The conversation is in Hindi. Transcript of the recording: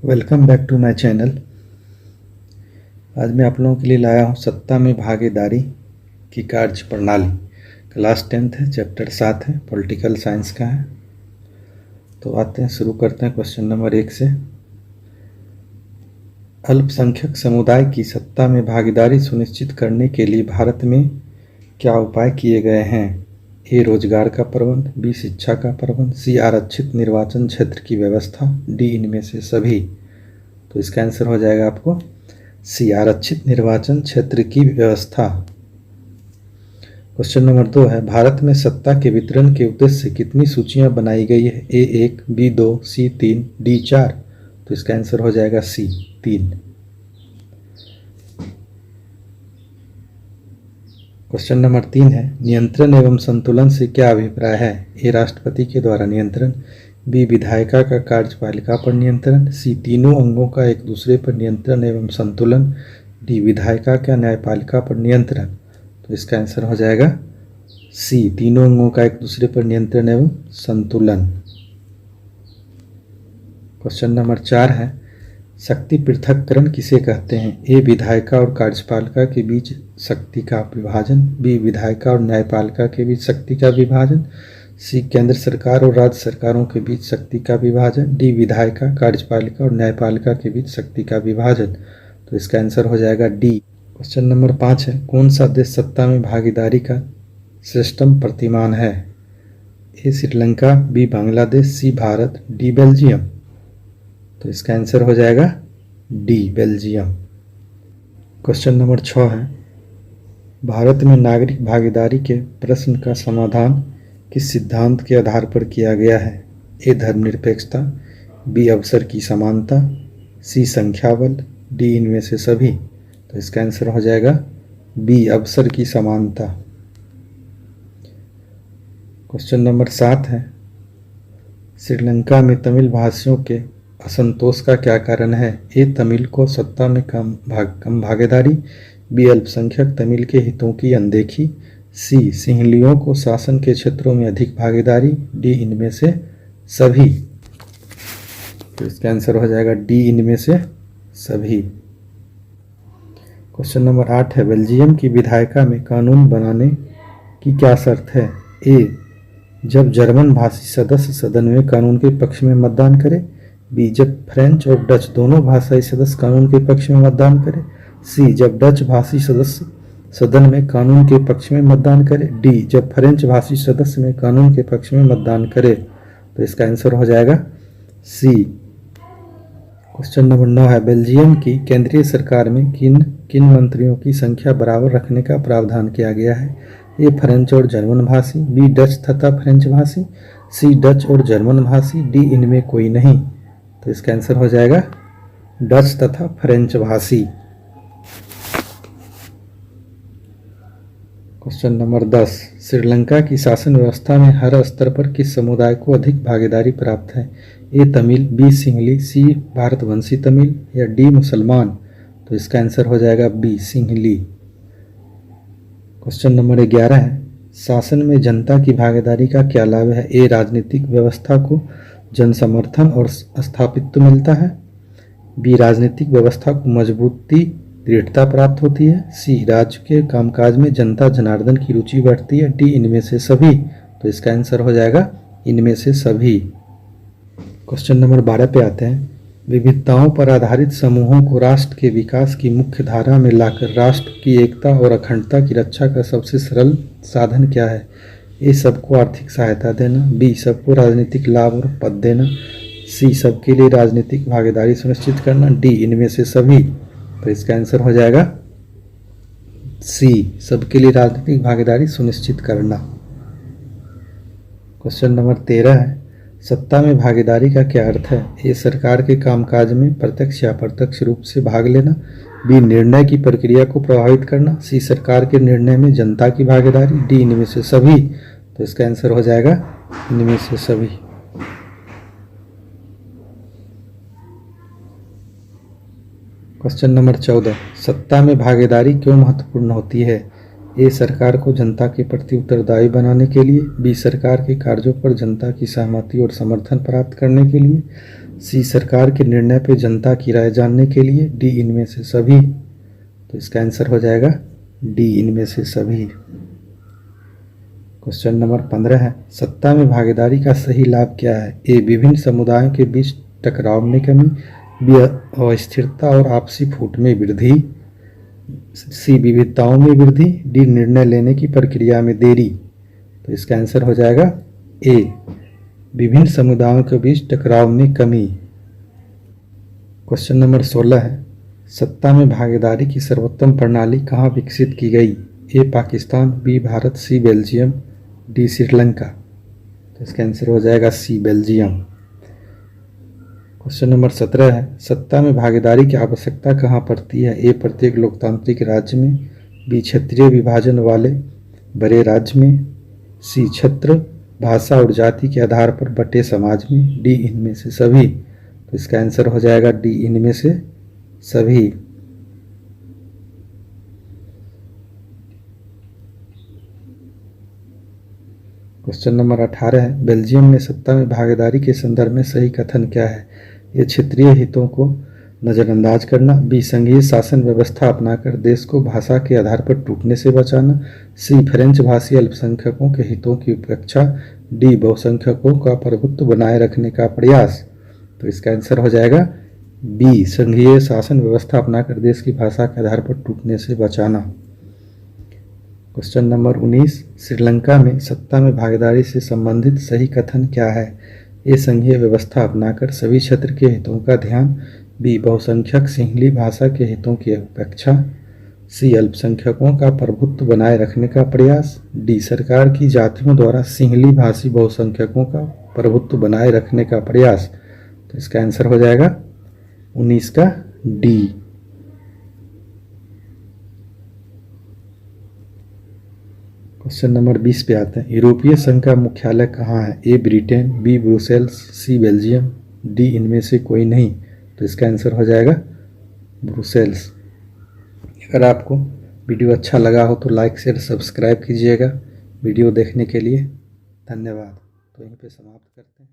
Welcome back to my channel. आज मैं आप लोगों के लिए लाया हूँ सत्ता में भागीदारी की कार्य प्रणाली। क्लास 10th है, चैप्टर 7 है, पॉलिटिकल साइंस का है। तो आते हैं, शुरू करते हैं क्वेश्चन नंबर 1 से। अल्पसंख्यक समुदाय की सत्ता में भागीदारी सुनिश्चित करने के लिए भारत में क्या उपाय किए गए हैं? ए. रोजगार का प्रबंध, बी. शिक्षा का प्रबंध, सी. आरक्षित निर्वाचन क्षेत्र की व्यवस्था, डी. इनमें से सभी। तो इसका आंसर हो जाएगा आपको सी. आरक्षित निर्वाचन क्षेत्र की व्यवस्था। क्वेश्चन नंबर 2 है, भारत में सत्ता के वितरण के उद्देश्य से कितनी सूचियां बनाई गई है? ए. 1, बी. 2, सी. 3, डी. 4। तो इसका आंसर हो जाएगा सी. 3। क्वेश्चन नंबर 3 है, नियंत्रण एवं संतुलन से क्या अभिप्राय है? ए. राष्ट्रपति के द्वारा नियंत्रण, बी. विधायिका का कार्यपालिका पर नियंत्रण, सी. तीनों अंगों का एक दूसरे पर नियंत्रण एवं संतुलन, डी. विधायिका का न्यायपालिका पर नियंत्रण। तो इसका आंसर हो जाएगा सी. तीनों अंगों का एक दूसरे पर नियंत्रण एवं संतुलन। क्वेश्चन नंबर 4 है, शक्ति पृथक्करण किसे कहते हैं? ए. विधायिका और कार्यपालिका के बीच शक्ति का विभाजन, बी. विधायिका और न्यायपालिका के बीच शक्ति का विभाजन, सी. केंद्र सरकार और राज्य सरकारों के बीच शक्ति का विभाजन, डी. विधायिका, कार्यपालिका और न्यायपालिका के बीच शक्ति का विभाजन। तो इसका आंसर हो जाएगा डी। क्वेश्चन नंबर 5 है, कौन सा देश सत्ता में भागीदारी का श्रेष्ठतम प्रतिमान है? ए. श्रीलंका, बी. बांग्लादेश, सी. भारत, डी. बेल्जियम। तो इसका आंसर हो जाएगा डी. बेल्जियम। क्वेश्चन नंबर 6 है, भारत में नागरिक भागीदारी के प्रश्न का समाधान किस सिद्धांत के आधार पर किया गया है? ए. धर्मनिरपेक्षता, बी. अवसर की समानता, सी. संख्या बल, डी. इनमें से सभी। तो इसका आंसर हो जाएगा बी. अवसर की समानता। क्वेश्चन नंबर 7 है, श्रीलंका में तमिल भाषियों के असंतोष का क्या कारण है? ए. तमिल को सत्ता में कम भागीदारी, बी. अल्पसंख्यक तमिल के हितों की अनदेखी, सी. सिंहलियों को शासन के क्षेत्रों में अधिक भागीदारी, डी. इनमें से सभी। तो इसका आंसर हो जाएगा डी. इनमें से सभी। क्वेश्चन नंबर 8 है, बेल्जियम की विधायिका में कानून बनाने की क्या शर्त है? ए. जब जर्मन भाषी सदस्य सदन में कानून के पक्ष में मतदान करे, बी. जब फ्रेंच और डच दोनों भाषाई सदस्य कानून के पक्ष में मतदान करें, सी. जब डच भाषी सदस्य सदन में कानून के पक्ष में मतदान करे, डी. जब फ्रेंच भाषी सदस्य में कानून के पक्ष में मतदान करे। तो इसका आंसर हो जाएगा सी। क्वेश्चन नंबर 9 है, बेल्जियम की केंद्रीय सरकार में किन किन मंत्रियों की संख्या बराबर रखने का प्रावधान किया गया है? ए. फ्रेंच और जर्मन भाषी, बी. डच तथा फ्रेंच भाषी, सी. डच और जर्मन भाषी, डी. इनमें कोई नहीं। तो इसका आंसर हो जाएगा डच तथा फ्रेंच भाषी। क्वेश्चन नंबर 10, श्रीलंका की शासन व्यवस्था में हर स्तर पर किस समुदाय को अधिक भागीदारी प्राप्त है? ए. तमिल, बी. सिंहली, सी. भारतवंशी तमिल, या डी. मुसलमान। तो इसका आंसर हो जाएगा बी. सिंहली। क्वेश्चन नंबर 11 है, शासन में जनता की भागीदारी का क्या लाभ है? ए. राजनीतिक व्यवस्था को जन समर्थन और स्थापित्व मिलता है, बी. राजनीतिक व्यवस्था को मजबूती दृढ़ता प्राप्त होती है, सी. राज्य के कामकाज में जनता जनार्दन की रुचि बढ़ती है, डी. इनमें से सभी। तो इसका आंसर हो जाएगा इनमें से सभी। क्वेश्चन नंबर 12 पे आते हैं, विविधताओं पर आधारित समूहों को राष्ट्र के विकास की मुख्य धारा में लाकर राष्ट्र की एकता और अखंडता की रक्षा का सबसे सरल साधन क्या है? ए. सबको आर्थिक सहायता देना, बी. सबको राजनीतिक लाभ और पद देना, सी. सबके लिए राजनीतिक भागीदारी सुनिश्चित करना, डी. इनमें से सभी। तो इसका आंसर हो जाएगा सी. सबके लिए राजनीतिक भागीदारी सुनिश्चित करना। क्वेश्चन नंबर 13 है, सत्ता में भागीदारी का क्या अर्थ है? ए. सरकार के कामकाज में प्रत्यक्ष या अप्रत्यक्ष रूप से भाग लेना, बी. निर्णय की प्रक्रिया को प्रभावित करना, सी. सरकार के निर्णय में जनता की भागीदारी, डी. इनमें से सभी। तो इसका आंसर हो जाएगा इनमें से सभी। क्वेश्चन नंबर 14, सत्ता में भागीदारी क्यों महत्वपूर्ण होती है? ए. सरकार को जनता के प्रति उत्तरदायी बनाने के लिए, बी. सरकार के कार्यों पर जनता की सहमति और समर्थन प्राप्त करने के लिए, सी सरकार के निर्णय पे जनता की राय जानने के लिए, डी इनमें से सभी। तो इसका आंसर हो जाएगा डी इनमें से सभी। क्वेश्चन नंबर 15 है, सत्ता में भागीदारी का सही लाभ क्या है? ए विभिन्न समुदायों के बीच टकराव में कमी, बी अस्थिरता और आपसी फूट में वृद्धि, सी विविधताओं में वृद्धि, डी निर्णय लेने की प्रक्रिया में देरी। तो इसका आंसर हो जाएगा ए विभिन्न समुदायों के बीच टकराव में कमी। क्वेश्चन नंबर 16 है, सत्ता में भागीदारी की सर्वोत्तम प्रणाली कहाँ विकसित की गई? ए पाकिस्तान, बी भारत, सी बेल्जियम, डी श्रीलंका। तो इसका आंसर हो जाएगा सी बेल्जियम। क्वेश्चन नंबर 17 है, सत्ता में भागीदारी की आवश्यकता कहाँ पड़ती है? ए प्रत्येक लोकतांत्रिक राज्य में, बी क्षेत्रीय विभाजन वाले बड़े राज्य में, सी क्षेत्र, भाषा और जाति के आधार पर बटे समाज में, डी इनमें से सभी। तो इसका आंसर हो जाएगा डी इनमें से सभी। क्वेश्चन नंबर 18 है, बेल्जियम में सत्ता में भागीदारी के संदर्भ में सही कथन क्या है? ये क्षेत्रीय हितों को नज़रअंदाज करना, बी संघीय शासन व्यवस्था अपनाकर देश को भाषा के आधार पर टूटने से बचाना, सी फ्रेंच भाषी अल्पसंख्यकों के हितों की उपेक्षा, डी बहुसंख्यकों का प्रभुत्व बनाए रखने का प्रयास। तो इसका आंसर हो जाएगा बी संघीय शासन व्यवस्था अपनाकर देश की भाषा के आधार पर टूटने से बचाना। क्वेश्चन नंबर 19, श्रीलंका में सत्ता में भागीदारी से संबंधित सही कथन क्या है? ए संघीय व्यवस्था अपनाकर सभी क्षेत्र के हितों का ध्यान, बी बहुसंख्यक सिंहली भाषा के हितों की उपेक्षा, सी अल्पसंख्यकों का प्रभुत्व बनाए रखने का प्रयास, डी सरकार की जातियों द्वारा सिंहली भाषी बहुसंख्यकों का प्रभुत्व बनाए रखने का प्रयास। तो इसका आंसर हो जाएगा 19 का डी। क्वेश्चन नंबर 20 पे आते हैं, यूरोपीय संघ का मुख्यालय कहाँ है? ए ब्रिटेन, बी ब्रुसेल्स, सी बेल्जियम, डी इनमें से कोई नहीं। तो इसका आंसर हो जाएगा ब्रुसेल्स। अगर आपको वीडियो अच्छा लगा हो तो लाइक शेयर सब्सक्राइब कीजिएगा। वीडियो देखने के लिए धन्यवाद। तो यहीं पे समाप्त करते हैं।